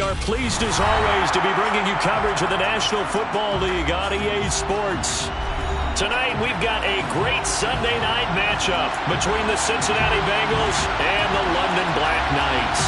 are pleased as always to be bringing you coverage of the National Football League on EA Sports. Tonight we've got a great Sunday night matchup between the Cincinnati Bengals and the London Black Knights.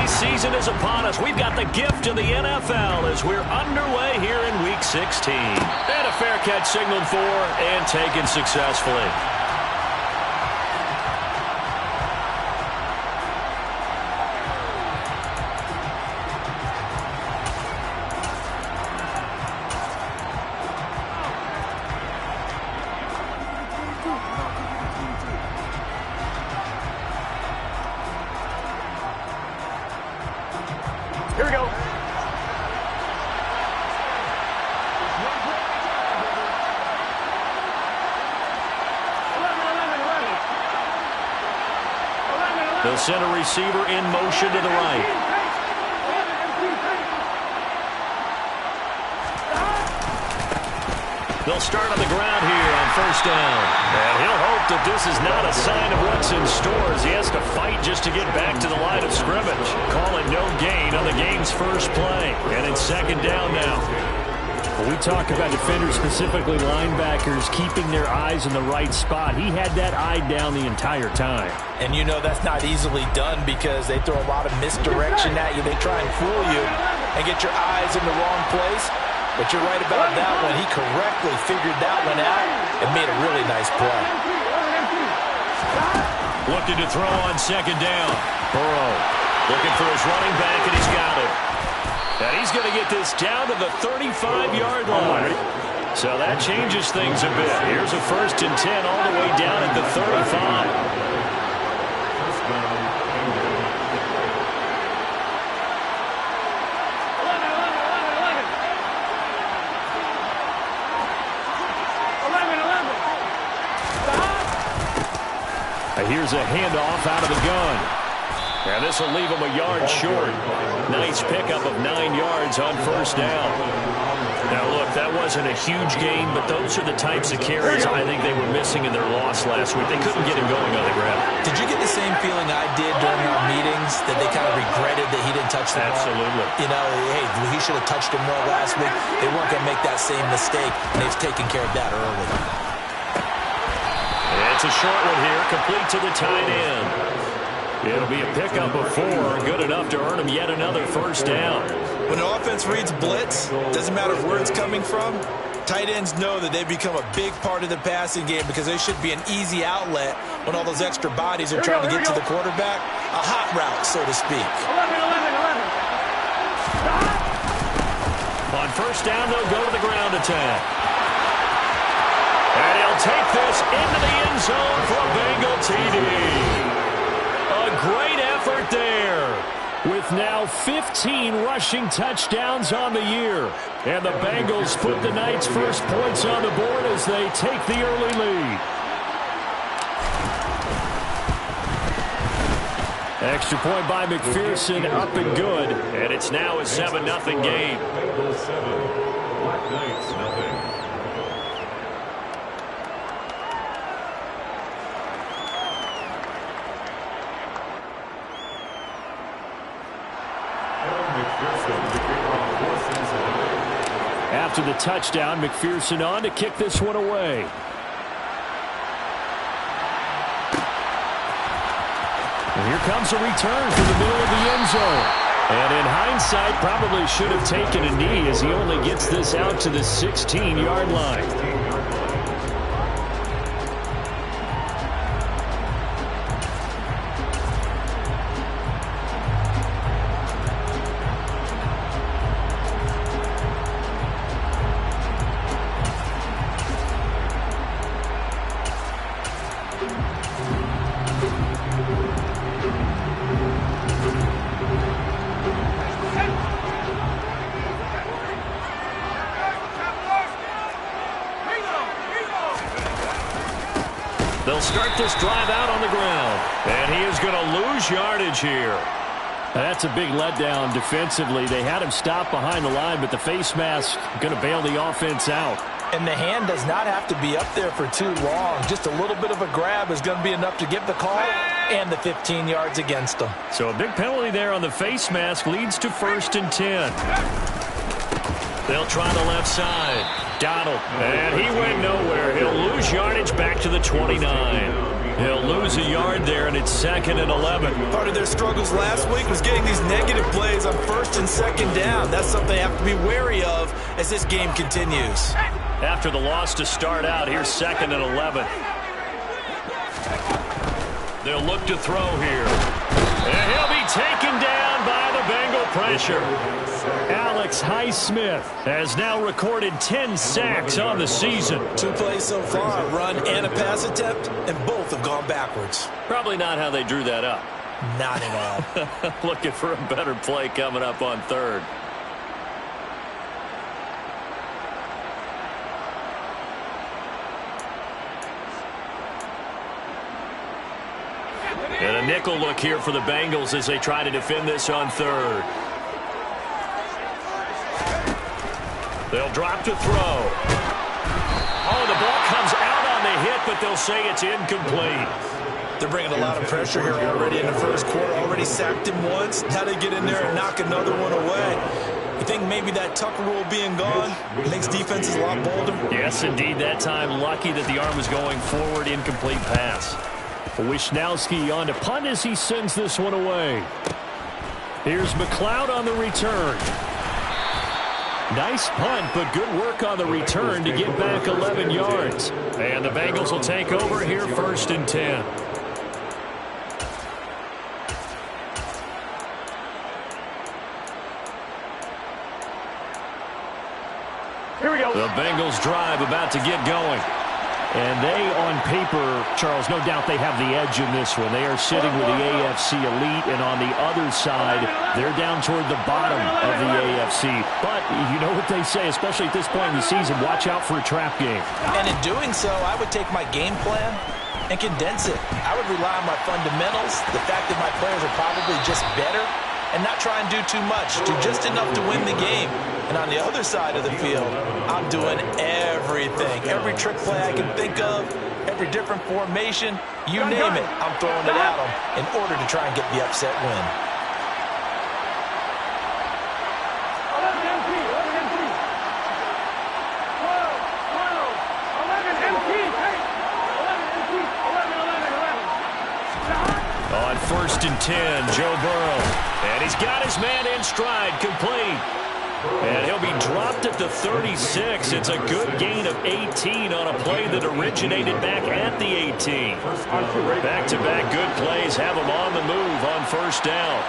Season is upon us. We've got the gift of the NFL as we're underway here in Week 16. And a fair catch signaled for and taken successfully. Here we go. They'll send a receiver in motion to the right. They'll start on the ground here on first down. And he'll hope that this is not a sign of what's in store as he has to fight just to get back to the line of scrimmage. Call it no gain on the game's first play. And it's second down now. Well, we talk about defenders, specifically linebackers, keeping their eyes in the right spot. He had that eye down the entire time. And you know that's not easily done because they throw a lot of misdirection at you. They try and fool you and get your eyes in the wrong place. But you're right about that one. He correctly figured that one out and made a really nice play. Looking to throw on second down. Burrow looking for his running back, and he's got it. And he's going to get this down to the 35-yard line. So that changes things a bit. Here's a 1st and 10 all the way down at the 35. Here's a handoff out of the gun. And this will leave him a yard short. Nice pickup of 9 yards on first down. Now, look, that wasn't a huge gain, but those are the types of carries I think they were missing in their loss last week. They couldn't get him going on the ground. Did you get the same feeling I did during our meetings, that they kind of regretted that he didn't touch the ball? Absolutely. You know, hey, he should have touched him more last week. They weren't going to make that same mistake, and they've taken care of that early. It's a short one here, complete to the tight end. It'll be a pickup of 4, good enough to earn him yet another first down. When the offense reads blitz, doesn't matter where it's coming from, tight ends know that they've become a big part of the passing game because they should be an easy outlet when all those extra bodies are trying to get to the quarterback. A hot route, so to speak. 11. On first down, they'll go to the ground attack. And he'll take this into the end zone for a Bengal TD. A great effort there. With now 15 rushing touchdowns on the year. And the Bengals put the Knights' first points on the board as they take the early lead. Extra point by McPherson, up and good. And it's now a 7-0 game. Bengals 7, Black Knights 0. After the touchdown, McPherson on to kick this one away. And here comes a return from the middle of the end zone. And in hindsight, probably should have taken a knee as he only gets this out to the 16-yard line. They'll start this drive out on the ground. And he is going to lose yardage here. That's a big letdown defensively. They had him stop behind the line, but the face mask going to bail the offense out. And the hand does not have to be up there for too long. Just a little bit of a grab is going to be enough to give the call and the 15 yards against them. So a big penalty there on the face mask leads to 1st and 10. They'll try the left side. Donald, and he went nowhere. He'll lose yardage back to the 29. He'll lose a yard there, and it's 2nd and 11. Part of their struggles last week was getting these negative plays on 1st and 2nd down. That's something they have to be wary of as this game continues. After the loss to start out, here's 2nd and 11. They'll look to throw here. And he'll be taken down by the Bengal pressure. Alex Highsmith has now recorded 10 sacks on the season. 2 plays so far, a run and a pass attempt, and both have gone backwards. Probably not how they drew that up. Not at all. Looking for a better play coming up on 3rd. And a nickel look here for the Bengals as they try to defend this on 3rd. They'll drop to throw. Oh, the ball comes out on the hit, but they'll say it's incomplete. They're bringing a lot of pressure here already in the 1st quarter. Already sacked him once. Now they get in there and knock another one away. You think maybe that Tucker rule being gone makes defenses a lot bolder? Yes, indeed. That time, lucky that the arm was going forward. Incomplete pass. Wisnowski on to punt as he sends this one away. Here's McLeod on the return. Nice punt, but good work on the return to get back 11 yards. And the Bengals will take over here 1st and 10. Here we go. The Bengals drive about to get going. And they, on paper, Charles, no doubt they have the edge in this one. They are sitting with the AFC elite, and on the other side, they're down toward the bottom of the AFC. But you know what they say, especially at this point in the season, watch out for a trap game. And in doing so, I would take my game plan and condense it. I would rely on my fundamentals, the fact that my players are probably just better, and not try and do too much, do just enough to win the game. And on the other side of the field, I'm doing everything. Every trick play I can think of, every different formation, you name it, I'm throwing it at them in order to try and get the upset win. On 1st and 10, Joe Burrow. And he's got his man in stride, complete. And he'll be dropped at the 36. It's a good gain of 18 on a play that originated back at the 18. Back-to-back good plays have him on the move on 1st down.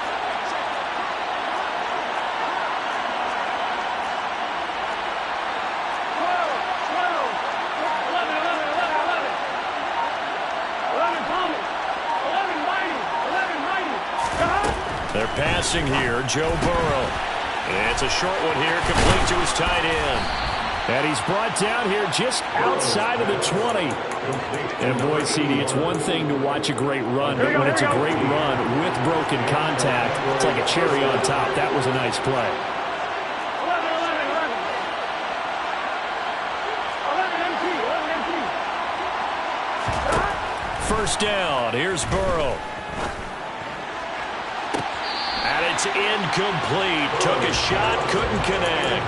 They're passing here, Joe Burrow. It's a short one here, complete to his tight end. And he's brought down here just outside of the 20. And boy, CD, it's one thing to watch a great run, but when it's a great run with broken contact, it's like a cherry on top. That was a nice play. First down, here's Burrow. And it's incomplete. Took a shot, couldn't connect.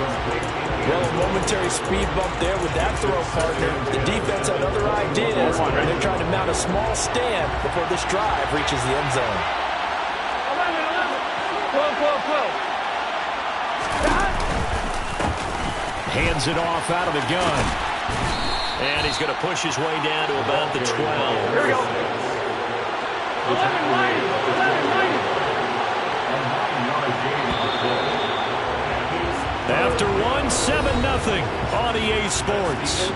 Well, a momentary speed bump there with that throw partner. The defense had other ideas, and they're trying to mount a small stand before this drive reaches the end zone. Hands it off out of the gun. And he's going to push his way down to about the 12. Here we go. 11 After 1-7-0 on EA Sports.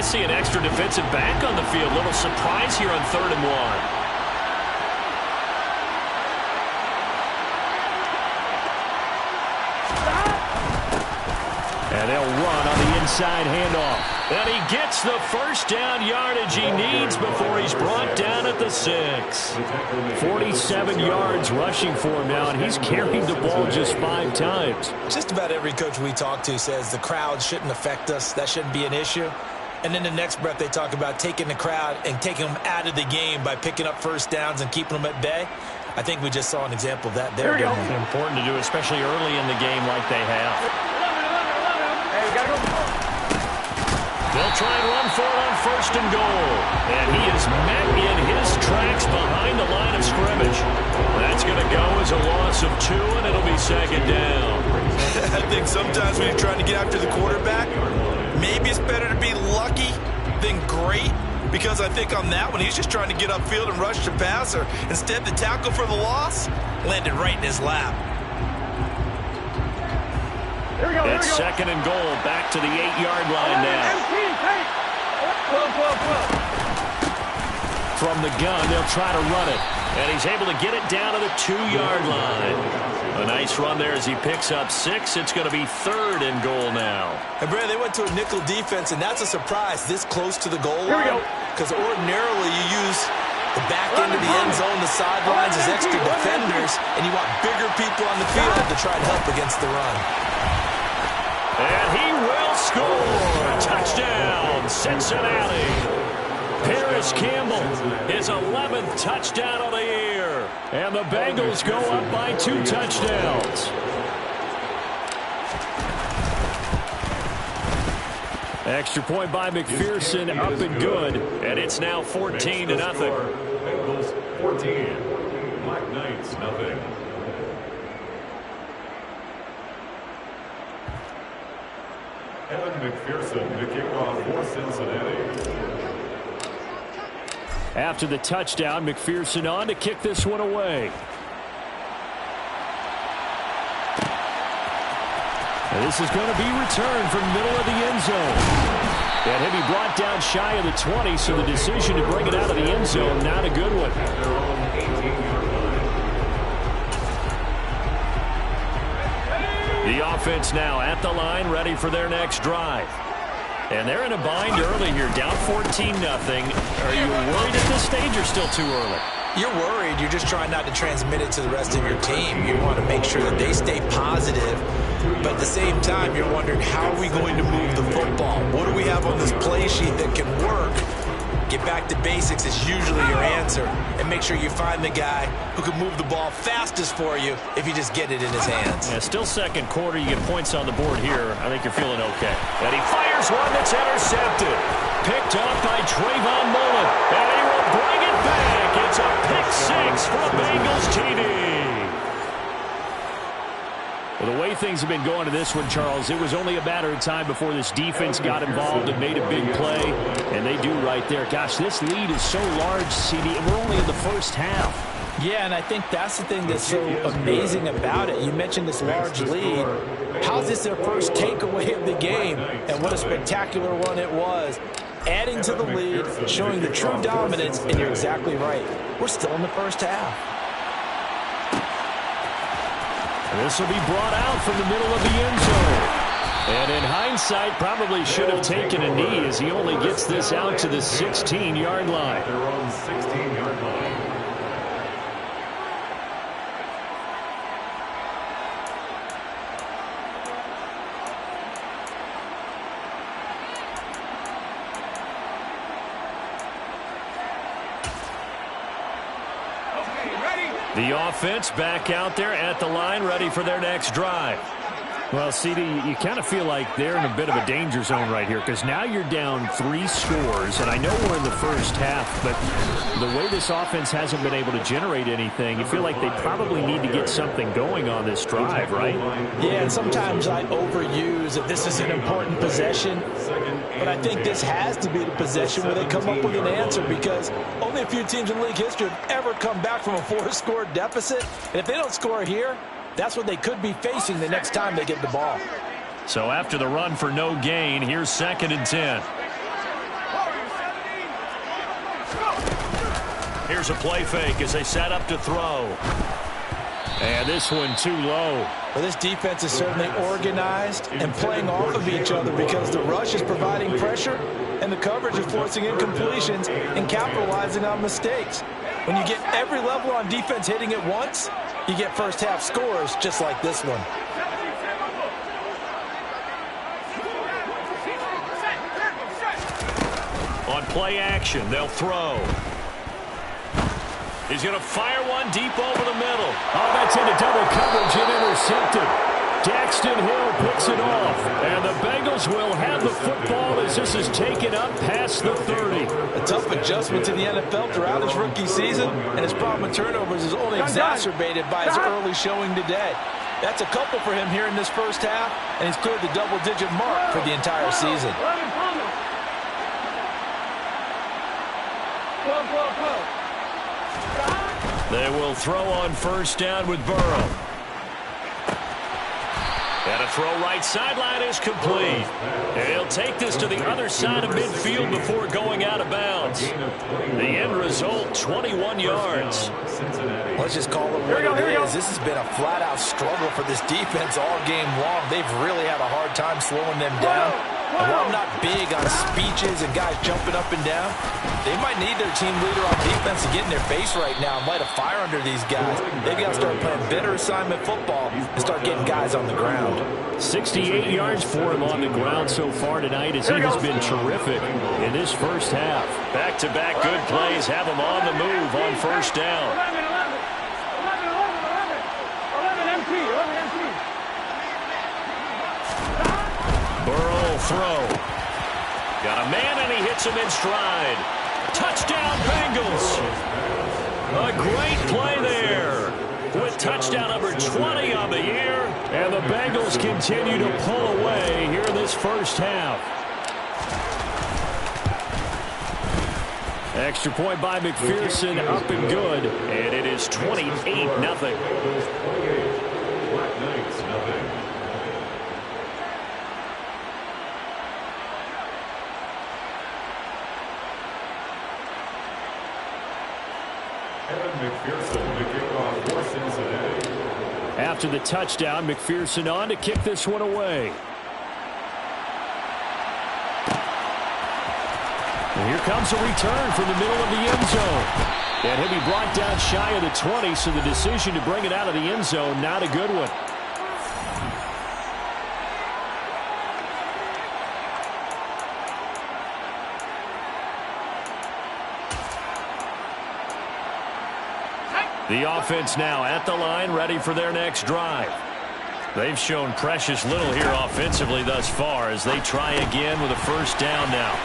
I see an extra defensive back on the field. Little surprise here on 3rd and 1. And they'll run on the inside handoff. And he gets the first down yardage he needs before he's brought down at the 6. 47 yards rushing for him now, and he's carried the ball just 5 times. Just about every coach we talk to says the crowd shouldn't affect us. That shouldn't be an issue. And in the next breath, they talk about taking the crowd and taking them out of the game by picking up first downs and keeping them at bay. I think we just saw an example of that there. It's important to do, especially early in the game like they have. They'll try and run for it on 1st and goal. And he is met in his tracks behind the line of scrimmage. That's going to go as a loss of 2, and it'll be 2nd down. I think sometimes when you're trying to get after the quarterback, maybe it's better to be lucky than great. Because I think on that one, he's just trying to get upfield and rush the passer. Instead, the tackle for the loss landed right in his lap. It's 2nd and goal, back to the 8-yard line now. From the gun, they'll try to run it. And he's able to get it down to the 2-yard line. A nice run there as he picks up 6. It's going to be 3rd and goal now. And, Brad, they went to a nickel defense, and that's a surprise this close to the goal line. Because ordinarily you use the back end of the end zone, the sidelines as extra defenders, and you want bigger people on the field to try and help against the run. And he will score. Touchdown, Cincinnati. Paris Campbell, his 11th touchdown of the year. And the Bengals go up by 2 touchdowns. Extra point by McPherson, up and good. And it's now 14-0. Bengals 14, Black Knights nothing. Evan McPherson to kick off for Cincinnati. After the touchdown, McPherson on to kick this one away. And this is going to be returned from middle of the end zone. And he'll be brought down shy of the 20, so the decision to bring it out of the end zone, not a good one. The offense now at the line, ready for their next drive. And they're in a bind early here, down 14-0. Are you worried at this stage or still too early? You're worried. You're just trying not to transmit it to the rest of your team. You want to make sure that they stay positive. But at the same time, you're wondering, how are we going to move the football? What do we have on this play sheet that can work? Get back to basics is usually your answer. And make sure you find the guy who can move the ball fastest for you if you just get it in his hands. Yeah, still 2nd quarter. You get points on the board here. I think you're feeling okay. And he fires one that's intercepted. Picked up by Trayvon Mullen. And he will bring it back. It's a pick 6 for Bengals TD. Well, the way things have been going to this one, Charles, it was only a matter of time before this defense got involved and made a big play, and they do right there. Gosh, this lead is so large, CD, and we're only in the first half. Yeah, and I think that's the thing that's so amazing about it. You mentioned this large lead. How's this their first takeaway of the game? And what a spectacular one it was. Adding to the lead, showing the true dominance, and you're exactly right. We're still in the first half. This will be brought out from the middle of the end zone. And in hindsight, probably should have taken a knee as he only gets this out to the 16-yard line. They're on 16-yard line. The offense back out there at the line, ready for their next drive. Well, CD, you kind of feel like they're in a bit of a danger zone right here because now you're down 3 scores, and I know we're in the first half, but the way this offense hasn't been able to generate anything, you feel like they probably need to get something going on this drive, right? Yeah, and sometimes I overuse that this is an important possession, but I think this has to be the possession where they come up with an answer because only a few teams in league history have ever come back from a 4-score deficit, and if they don't score here, that's what they could be facing the next time they get the ball. So after the run for no gain, here's 2nd and 10. Here's a play fake as they set up to throw. And this one too low. Well, this defense is certainly organized and playing off of each other because the rush is providing pressure and the coverage is forcing incompletions and capitalizing on mistakes. When you get every level on defense hitting at once, you get first half scores just like this one. On play action, they'll throw. He's going to fire one deep over the middle. Oh, that's into double coverage and intercepted. Daxton Hill picks it off. And the Bengals will have the football as this is taken up past the 30. A tough adjustment to the NFL throughout his rookie season, and his problem with turnovers is only exacerbated by his early showing today. That's a couple for him here in this first half, and he's cleared the double-digit mark for the entire season. They will throw on first down with Burrow. And a throw right sideline is complete. And he'll take this to the other side of midfield before going out of bounds. The end result, 21 yards. Let's just call it what it is. This has been a flat-out struggle for this defense all game long. They've really had a hard time slowing them down. And while I'm not big on speeches and guys jumping up and down, they might need their team leader on defense to get in their face right now and light a fire under these guys. They've got to start playing better assignment football and start getting guys on the ground. 68 yards for him on the ground so far tonight as he has been terrific in this first half. Back-to-back good plays have him on the move on first down. Burrow throw. Got a man and he hits him in stride. Touchdown Bengals. A great play there with touchdown number 20 on the year. And the Bengals continue to pull away here in this first half. Extra point by McPherson, up and good. And it is 28-0. After the touchdown, McPherson on to kick this one away. And here comes a return from the middle of the end zone. And he'll be brought down shy of the 20, so the decision to bring it out of the end zone, not a good one. The offense now at the line, ready for their next drive. They've shown precious little here offensively thus far as they try again with a first down now.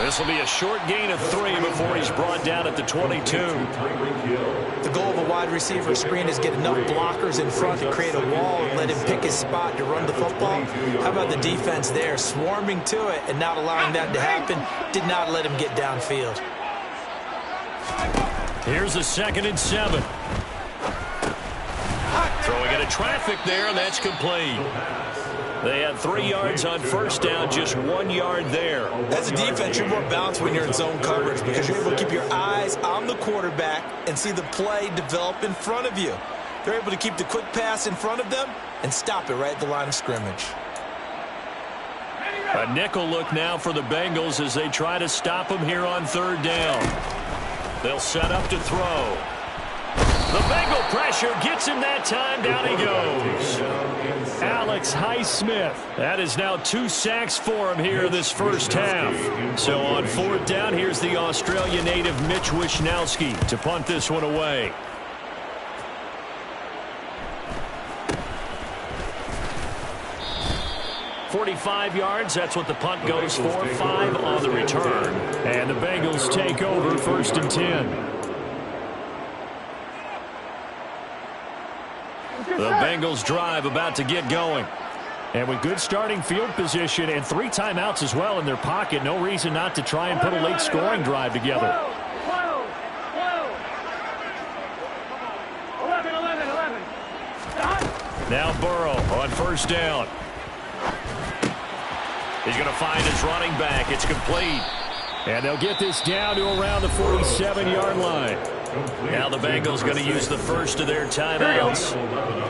This will be a short gain of 3 before he's brought down at the 22. The goal of a wide receiver screen is get enough blockers in front to create a wall and let him pick his spot to run the football. How about the defense there, swarming to it and not allowing that to happen? Did not let him get downfield. Here's a 2nd and 7. Throwing into traffic there, and that's complete. They had 3 yards on first down, just 1 yard there. As a defense, you're more balanced when you're in zone coverage because you're able to keep your eyes on the quarterback and see the play develop in front of you. They're able to keep the quick pass in front of them and stop it right at the line of scrimmage. A nickel look now for the Bengals as they try to stop him here on 3rd down. They'll set up to throw. The Bengal pressure gets him that time. Down he goes. Alex Highsmith. That is now 2 sacks for him here this first half. So on 4th down, here's the Australia native Mitch Wishnowsky to punt this one away. .45 yards, that's what the punt goes for. 5 on the return. And the Bengals take over 1st and 10. The Bengals drive about to get going. And with good starting field position and 3 timeouts as well in their pocket, no reason not to try and put a late scoring drive together. 11. Now Burrow on 1st down. He's going to find his running back. It's complete. And they'll get this down to around the 47-yard line. Now the Bengals going to use the first of their timeouts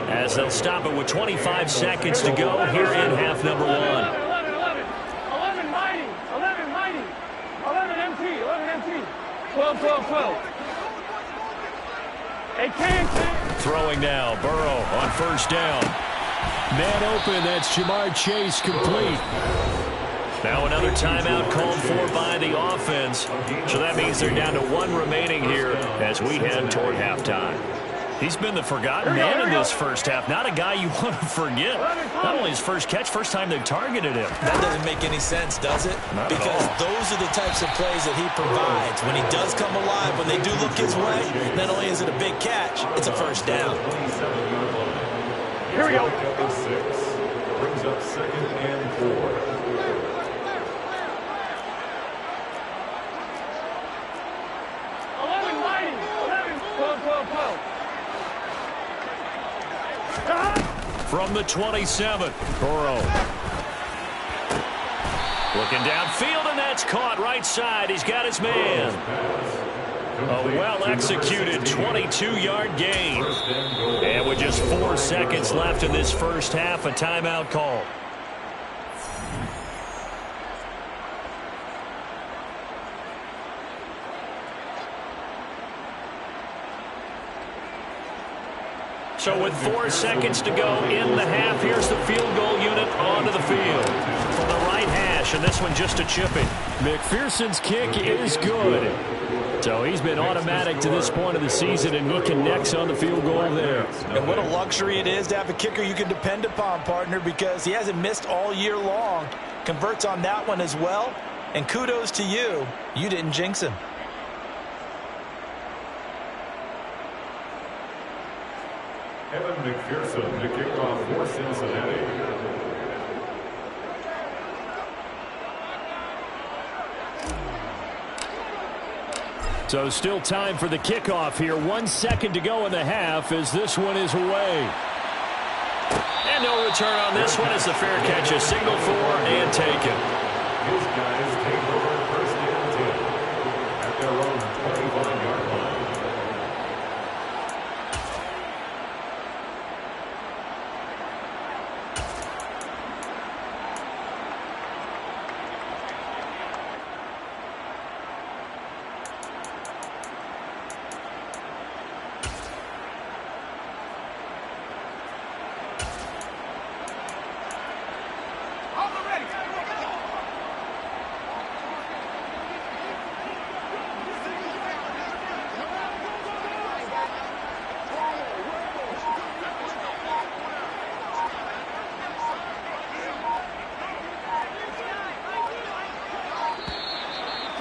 as they'll stop it with 25 seconds to go here in half number 1. 11 mighty. 11 MT. 12. Hey, King. Throwing now, Burrow on first down. Man open, that's Jamar Chase, complete. Now another timeout called for by the offense. So that means they're down to 1 remaining here as we head toward halftime. He's been the forgotten man in this first half. Not a guy you want to forget. Not only his first catch, first time they've targeted him. That doesn't make any sense, does it? Not because at all. those are the types of plays that he provides. When he does come alive, when they do look his way, not only is it a big catch, it's a first down. Here we go. Number 6 brings up 2nd and 4. From the 27, Burrow. Looking downfield, and that's caught right side. He's got his man. A well-executed 22-yard gain. And with just 4 seconds left in this first half, a timeout call. So with 4 seconds to go in the half, here's the field goal unit onto the field. From the right hash, and this one just a chipping. McPherson's kick is good. So he's been automatic to this point of the season, and he connects on the field goal there. And what a luxury it is to have a kicker you can depend upon, partner, because he hasn't missed all year long. Converts on that one as well. And kudos to you. You didn't jinx him. Evan McPherson to kick off for Cincinnati. So still time for the kickoff here. 1 second to go in the half as this one is away. And no return on this one as the fair catch is signaled for and taken. His guys take over first and 10 at their own 25-yard line.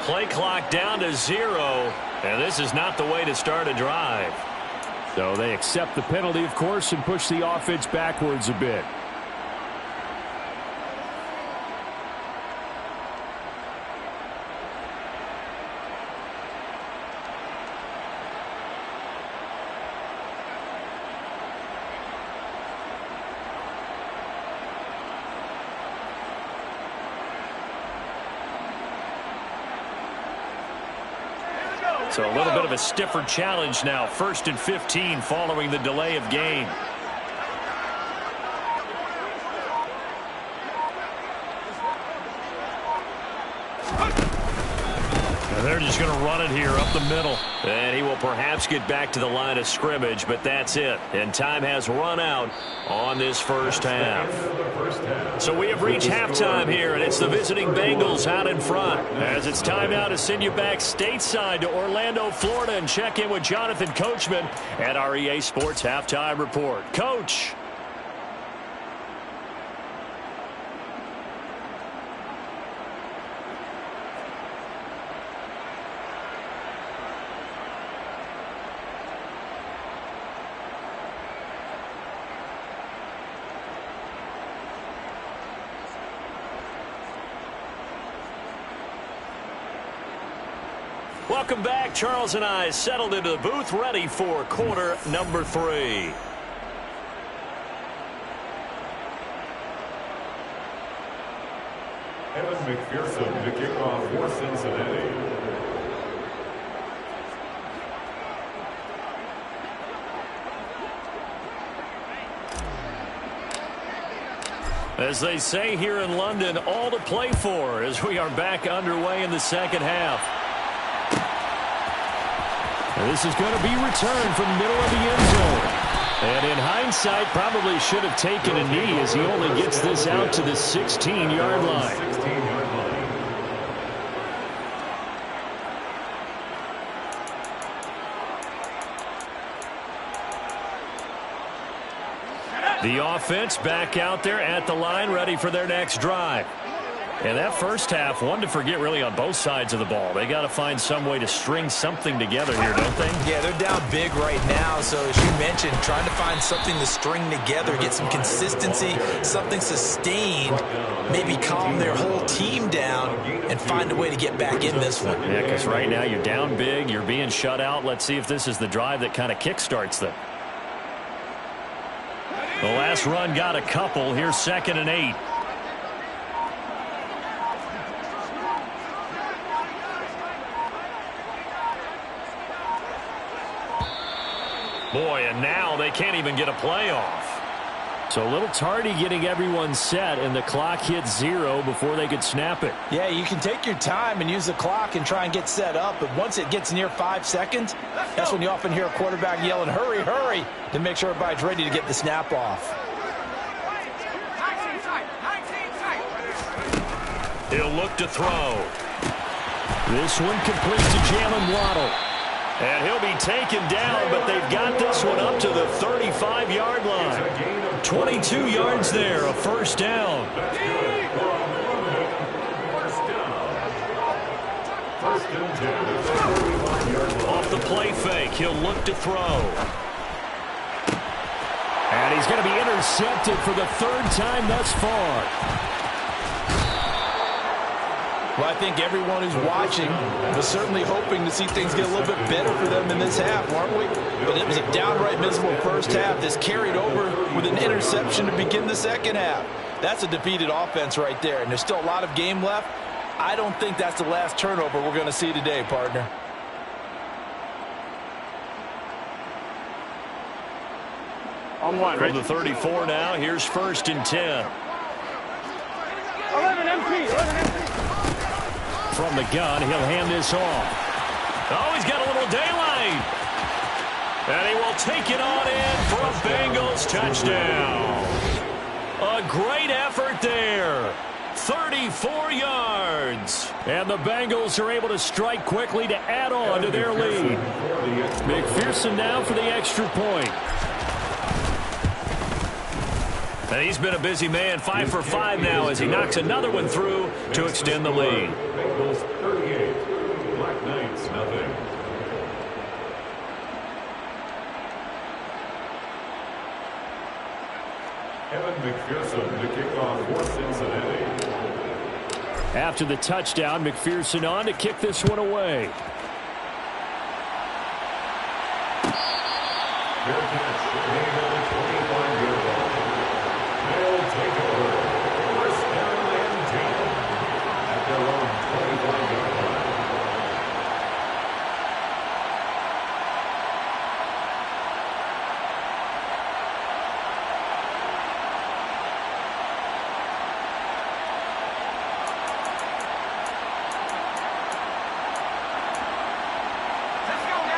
Play clock down to 0, and this is not the way to start a drive. So they accept the penalty, of course, and push the offense backwards a bit. So a little bit of a stiffer challenge now. 1st and 15 following the delay of game. And they're just going to run it here up the middle. And he will perhaps get back to the line of scrimmage, but that's it. And time has run out on this first half. So we have reached halftime here, and it's the visiting Bengals out in front. As it's time now to send you back stateside to Orlando, Florida, and check in with Jonathan Coachman at our EA Sports Halftime Report. Coach. Welcome back. Charles and I settled into the booth ready for quarter number 3. Evan McPherson to kick off for Cincinnati. As they say here in London, all to play for as we are back underway in the second half. And this is going to be returned from the middle of the end zone. And in hindsight, probably should have taken a knee as he only gets this out to the 16-yard line. The offense back out there at the line, ready for their next drive. And that first half, one to forget really on both sides of the ball. They got to find some way to string something together here, don't they? Yeah, they're down big right now. So as you mentioned, trying to find something to string together, get some consistency, something sustained, maybe calm their whole team down and find a way to get back in this one. Yeah, because right now you're down big, you're being shut out. Let's see if this is the drive that kind of kickstarts them. The last run got a couple. Here's 2nd and 8. Boy, and now they can't even get a play off. So a little tardy getting everyone set, and the clock hit 0 before they could snap it. Yeah, you can take your time and use the clock and try and get set up, but once it gets near 5 seconds, that's when you often hear a quarterback yelling, hurry, hurry, to make sure everybody's ready to get the snap off. He'll look to throw. This one complete to Jalen Waddle. And he'll be taken down, but they've got this one up to the 35-yard line. 22 yards there, a first down. Off the play fake, he'll look to throw. And he's going to be intercepted for the 3rd time thus far. Well, I think everyone who's watching was certainly hoping to see things get a little bit better for them in this half, weren't we? But it was a downright miserable first half that's carried over with an interception to begin the second half. That's a defeated offense right there, and there's still a lot of game left. I don't think that's the last turnover we're going to see today, partner. On one. From the 34 now, here's 1st and 10. 11 empty. 11 empty. From the gun, he'll hand this off. Oh, he's got a little daylight. And he will take it on in for a Bengals touchdown. A great effort there. 34 yards. And the Bengals are able to strike quickly to add on to their lead. McPherson now for the extra point. And he's been a busy man, 5 for 5 now as he knocks another one through to extend the lead. Bengals 38, Black Knights nothing. Evan McPherson to kick off for Cincinnati. After the touchdown, McPherson on to kick this one away. Fair catch, made on the 25-yard line. They'll take over. First down and 10 at their own 25-yard line.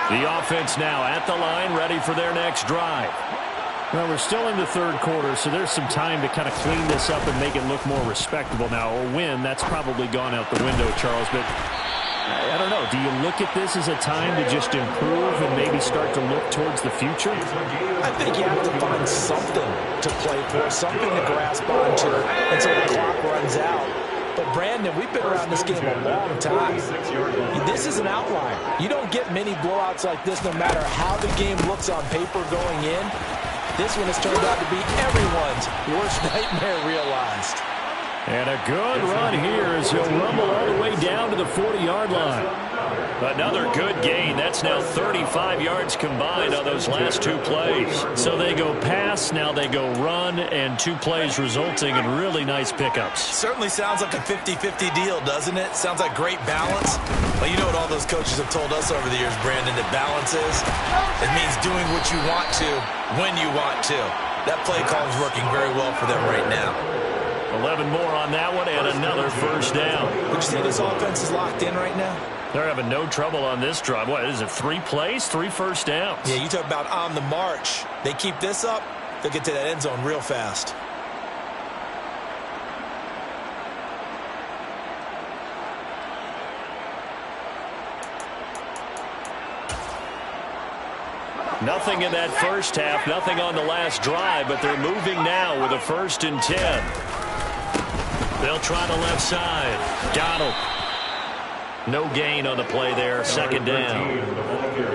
The offense now at the line, ready for their next drive. Well, we're still in the 3rd quarter, so there's some time to kind of clean this up and make it look more respectable now. A win, that's probably gone out the window, Charles, but I don't know. Do you look at this as a time to just improve and maybe start to look towards the future? I think you have to find something to play for, something to grasp onto until the clock runs out. But, Brandon, we've been around this game a long time. This is an outlier. You don't get many blowouts like this no matter how the game looks on paper going in. This one has turned out to be everyone's worst nightmare realized. And a good run here as he'll rumble all the way down to the 40-yard line. Another good gain. That's now 35 yards combined on those last two plays. So they go pass, now they go run, and 2 plays resulting in really nice pickups. Certainly sounds like a 50-50 deal, doesn't it? Sounds like great balance. Well, you know what all those coaches have told us over the years, Brandon, that balance is? It means doing what you want to when you want to. That play call is working very well for them right now. 11 more on that one and another first down. Would you say this offense is locked in right now? They're having no trouble on this drive. What is it, 3 plays, 3 first downs? Yeah, you talk about on the march. They keep this up, they'll get to that end zone real fast. Nothing in that first half, nothing on the last drive, but they're moving now with a 1st and 10. They'll try the left side. Donald. No gain on the play there, 2nd down.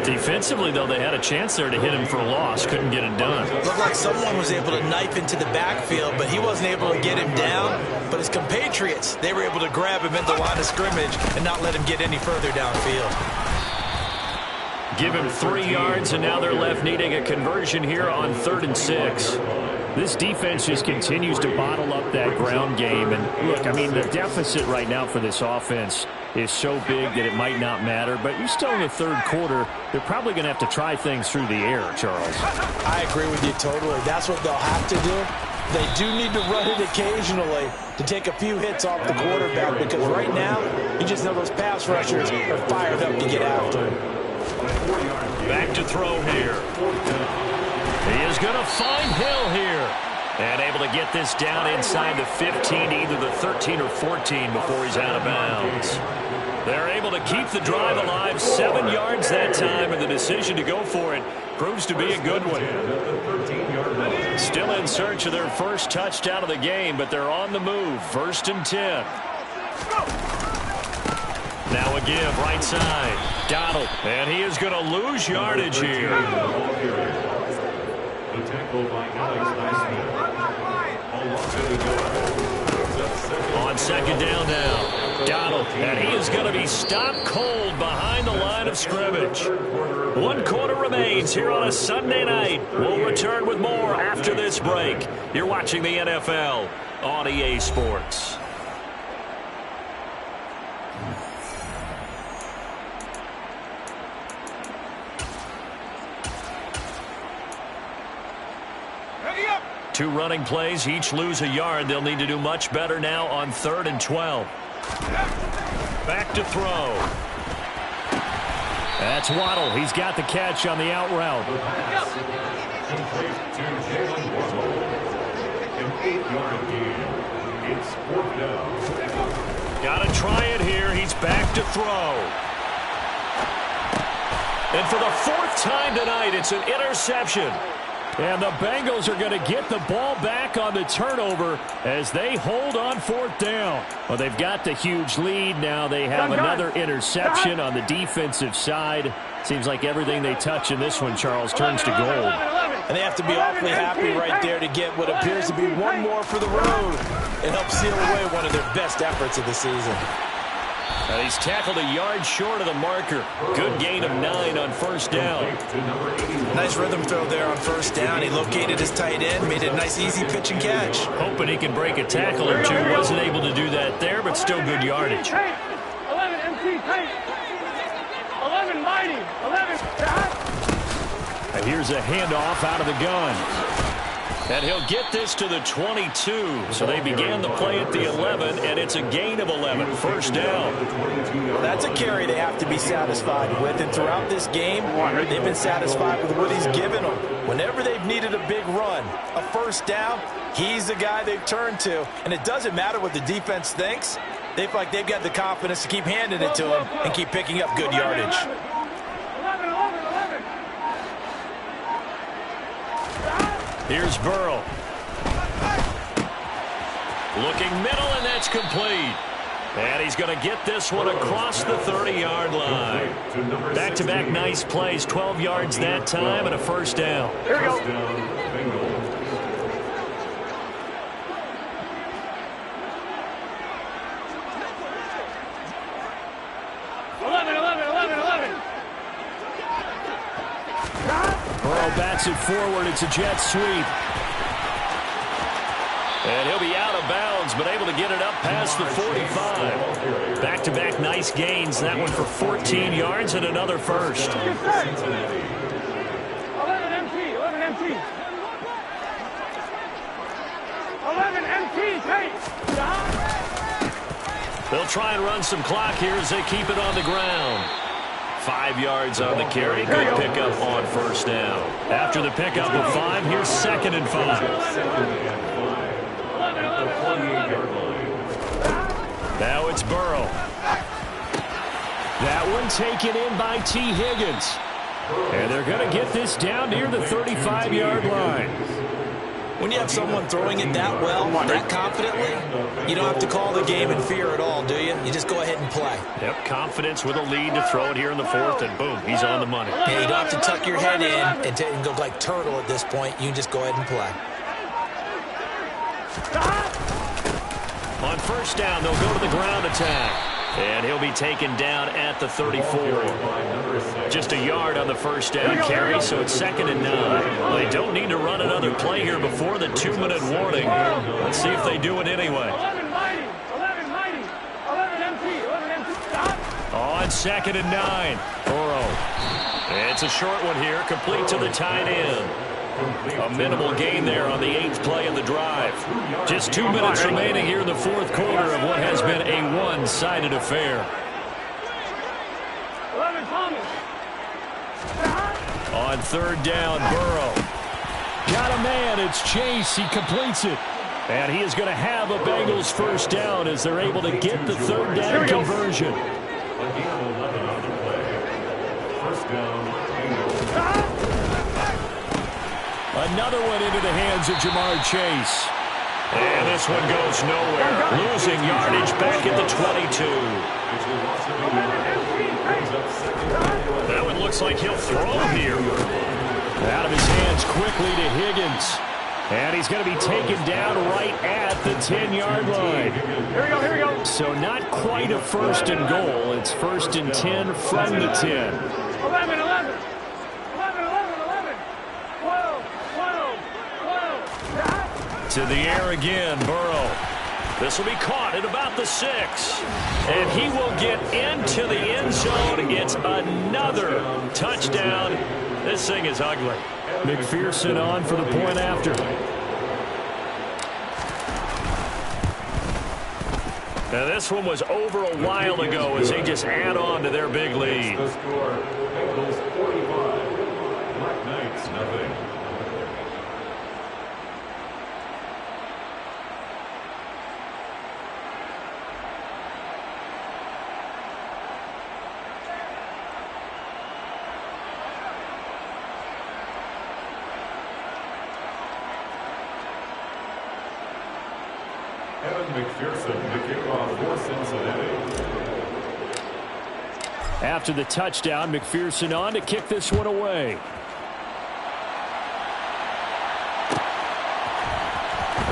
Defensively, though, they had a chance there to hit him for a loss. Couldn't get it done. Looked like someone was able to knife into the backfield, but he wasn't able to get him down. But his compatriots, they were able to grab him at the line of scrimmage and not let him get any further downfield. Give him 3 yards, and now they're left needing a conversion here on 3rd and 6. This defense just continues to bottle up that ground game. And look, I mean, the deficit right now for this offense is so big that it might not matter. But you're still in the 3rd quarter. They're probably going to have to try things through the air, Charles. I agree with you totally. That's what they'll have to do. They do need to run it occasionally to take a few hits off the quarterback, because right now, you just know those pass rushers are fired up to get after him. Back to throw here. He is going to find Hill here. And able to get this down inside the 15, either the 13 or 14 before he's out of bounds. They're able to keep the drive alive, 7 yards that time, and the decision to go for it proves to be a good one. Still in search of their first touchdown of the game, but they're on the move. 1st and 10. Now a give, right side. Donald, and he is going to lose yardage here. The tackle by Alex Naismith. On 2nd down now, Donald, and he is going to be stopped cold behind the line of scrimmage. 1 quarter remains here on a Sunday night. We'll return with more after this break. You're watching the NFL on EA Sports. Two running plays, each lose a yard. They'll need to do much better now on 3rd and 12. Back to throw. That's Waddle. He's got the catch on the out route. Got to try it here. He's back to throw. And for the 4th time tonight, it's an interception. And the Bengals are going to get the ball back on the turnover as they hold on 4th down. Well, they've got the huge lead. Now they have another interception on the defensive side. Seems like everything they touch in this one, Charles, turns to gold. And they have to be awfully happy right there to get what appears to be one more for the road and help seal away one of their best efforts of the season. And he's tackled a yard short of the marker. Good gain of 9 on 1st down. Nice rhythm throw there on 1st down. He located his tight end, made it a nice easy pitch and catch. Hoping he can break a tackle or two. Wasn't able to do that there, but still good yardage. 11 MC Tank. 11 Mighty. 11 And here's a handoff out of the gun. And he'll get this to the 22. So they began the play at the 11, and it's a gain of 11. 1st down. That's a carry they have to be satisfied with. And throughout this game, they've been satisfied with what he's given them. Whenever they've needed a big run, a 1st down, he's the guy they've turned to. And it doesn't matter what the defense thinks. They feel like they've got the confidence to keep handing it to him and keep picking up good yardage. 11. Here's Burrow. Looking middle, and that's complete. And he's going to get this one across the 30-yard line. Back-to-back nice plays, 12 yards that time, and a 1st down. Here we go. takes it forward. It's a jet sweep. And he'll be out of bounds, but able to get it up past the 45. Back-to-back nice gains. That one for 14 yards and another first. 11 MT, 11 MT. 11 MT, take. They'll try and run some clock here as they keep it on the ground. 5 yards on the carry. Good pickup on first down. After the pickup of 5, here's 2nd and 5. Now it's Burrow. That one taken in by T. Higgins. And they're going to get this down near the 35-yard line. When you have someone throwing it that well, that confidently, you don't have to call the game in fear at all, do you? You just go ahead and play. Yep, confidence with a lead to throw it here in the 4th, and boom, he's on the money. Yeah, you don't have to tuck your head in and go like turtle at this point. You can just go ahead and play. On first down, they'll go to the ground attack. And he'll be taken down at the 34. Just a yard on the first down carry, so it's 2nd and 9. Well, they don't need to run another play here before the 2-minute warning. Let's see if they do it anyway. 11 mighty, 11 mighty, 11 MT, 11 MT, stop. On 2nd and 9, Burrow. It's a short one here, complete to the tight end. A minimal gain there on the 8th play of the drive. Just 2 minutes remaining here in the 4th quarter of what has been a one-sided affair. 11 Thomas. On 3rd down, Burrow. Got a man, it's Chase, he completes it. And he is going to have a Bengals first down as they're able to get the 3rd down conversion. First down. Another one into the hands of Jamar Chase. And this one goes nowhere. Losing yardage back at the 22. That one looks like he'll throw here. Out of his hands quickly to Higgins. And he's going to be taken down right at the 10-yard line. Here we go. So not quite a 1st and goal. It's 1st and 10 from the 10. 11, 11. 12. To the air again, Burrow. This will be caught at about the 6. And he will get into the end zone. It's another touchdown. This thing is ugly. McPherson on for the point after. Now this one was over a while ago as they just add on to their big lead. The score, Bengals 45, Black Knights nothing. McPherson to kick off for Cincinnati. After the touchdown, McPherson on to kick this one away.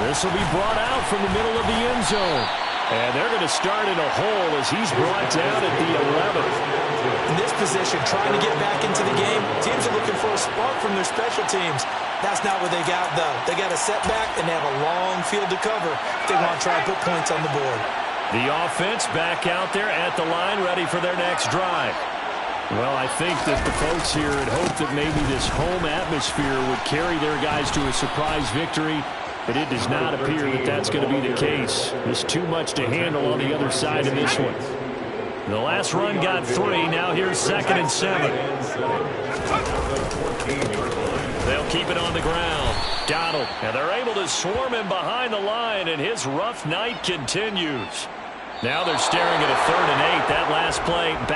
This will be brought out from the middle of the end zone. And they're going to start in a hole as he's brought down at the 11th. In this position, trying to get back into the game, teams are looking for a spark from their special teams. That's not what they got, though. They got a setback, and they have a long field to cover if they want to try and put points on the board. The offense back out there at the line, ready for their next drive. Well, I think that the folks here had hoped that maybe this home atmosphere would carry their guys to a surprise victory, but it does not appear that that's going to be the case. There's too much to handle on the other side of this one. The last run got 3. Now here's 2nd and 7. They'll keep it on the ground. Donald. And they're able to swarm him behind the line, and his rough night continues. Now they're staring at a 3rd and 8. That last play back.